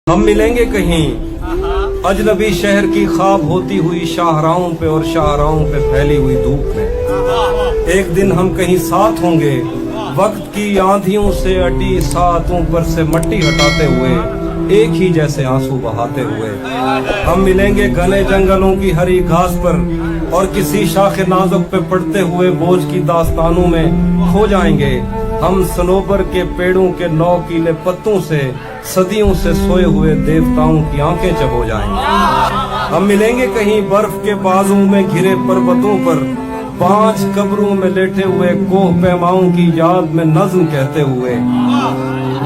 हम मिलेंगे कहीं अजनबी शहर की ख्वाब होती हुई शाहराहों पे और शाहराहों पे फैली हुई धूप में। एक दिन हम कहीं साथ होंगे वक्त की आंधियों से अटी सातों पर से मट्टी हटाते हुए, एक ही जैसे आंसू बहाते हुए। हम मिलेंगे घने जंगलों की हरी घास पर और किसी शाखे नाजुक पे पड़ते हुए बोझ की दास्तानों में खो जाएंगे। हम सनोबर के पेड़ों के नौकीले पत्तों से सदियों से सोए हुए देवताओं की आंखें चबो जाएंगे। हम मिलेंगे कहीं बर्फ के बाजों में घिरे पर्वतों पर, 5 कब्रों में लेटे हुए कोह पैमाओं की याद में नज्म कहते हुए,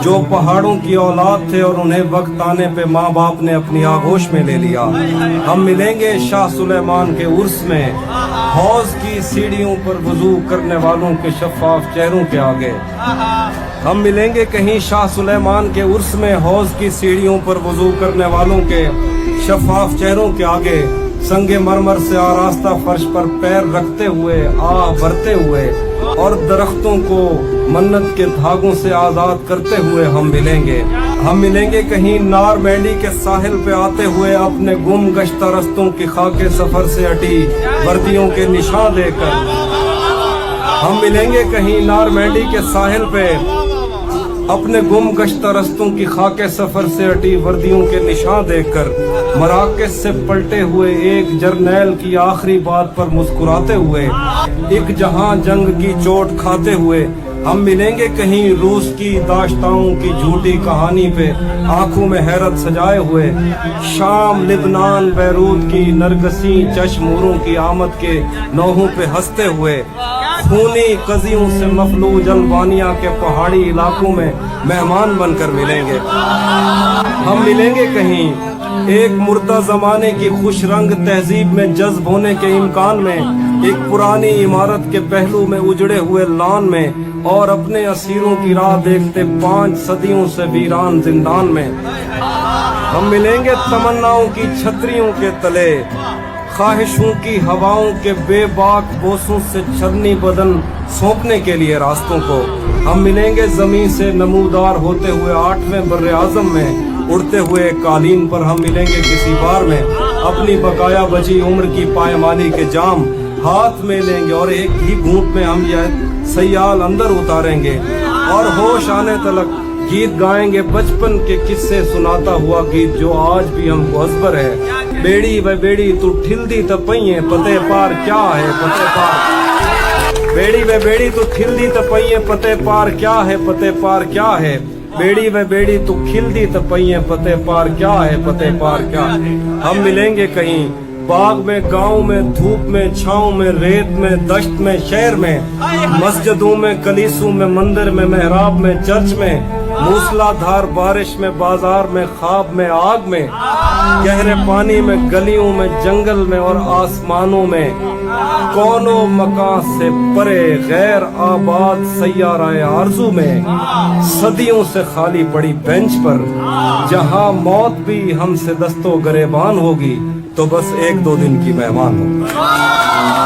जो पहाड़ों की औलाद थे और उन्हें वक्त आने पे माँ बाप ने अपनी आगोश में ले लिया। हम मिलेंगे शाह सुलेमान के उर्स में, हौज की सीढ़ियों पर वुजू करने वालों के शफाफ चेहरों के आगे। हम मिलेंगे कहीं शाह सुलेमान के उर्स में, हौज की सीढ़ियों पर वुजू करने वालों के शफाफ चेहरों के आगे। संगे मरमर से आरास्ता फर्श पर पैर रखते हुए, आह भरते हुए और दरख्तों को मन्नत के धागों से आजाद करते हुए हम मिलेंगे। हम मिलेंगे कहीं नारमैंडी के साहिल पे आते हुए, अपने गुम गश्ता रस्तों की खाके सफर से हटी वर्दियों के निशान देकर। हम मिलेंगे कहीं नारमैंडी के साहिल पे अपने गुम गश्ता रस्तों की खाके सफर से हटी वर्दियों के निशान देखकर, मराकज से पलटे हुए एक जर्नैल की आखिरी बात पर मुस्कुराते हुए, एक जहां जंग की चोट खाते हुए। हम मिलेंगे कहीं रूस की दाश्ताओं की झूठी कहानी पे आंखों में हैरत सजाए हुए, शाम लिबनान बैरूत की नरगसी चश्मूरों की आमद के नौहों पे हंसते हुए, खूनी कजियों से मफलूज अल्बानिया के पहाड़ी इलाकों में मेहमान बनकर मिलेंगे। हम मिलेंगे कहीं एक मुर्दा जमाने की खुश रंग तहजीब में जज्ब होने के इम्कान में, एक पुरानी इमारत के पहलू में उजड़े हुए लान में, और अपने असीरों की राह देखते 5 सदियों से वीरान जिंदान में। हम मिलेंगे तमन्नाओं की छतरियों के तले, ख्वाहिशों की हवाओं के बेबाक बोसों से छलनी बदन सौंपने के लिए रास्तों को। हम मिलेंगे जमीन से नमूदार होते हुए 8वें बर्रे आजम में, उड़ते हुए कालीन पर हम मिलेंगे किसी बार में। अपनी बकाया बची उम्र की पायमाली के जाम हाथ में लेंगे और एक ही घूंट में हम यह सयाल अंदर उतारेंगे और होश आने तलक गीत गाएंगे, बचपन के किस्से सुनाता हुआ गीत जो आज भी हमको अजबर है। बेड़ी व बेड़ी तू ठिलदी तपइए पते पार क्या है पते पार। बेड़ी व बेड़ी तू ठिलदी तपइए पते पार क्या है पते पार क्या है। बेड़ी व बेड़ी तू खिलदी तपइए पते पार क्या है पते पार क्या है। हम मिलेंगे कहीं बाग में, गांव में, धूप में, छांव में, रेत में, दश्त में, शहर में, मस्जिदों में, कलीसों में, मंदिर में, मेहराब में, चर्च में, मूसलाधार बारिश में, बाजार में, ख्वाब में, आग में, गहरे पानी में, गलियों में, जंगल में और आसमानों में, कौनों मकान से परे गैर आबाद सैयाराए आरज़ू में, सदियों से खाली पड़ी बेंच पर, जहां मौत भी हमसे दस्तो गरेबान होगी तो बस 1-2 दिन की मेहमान हो।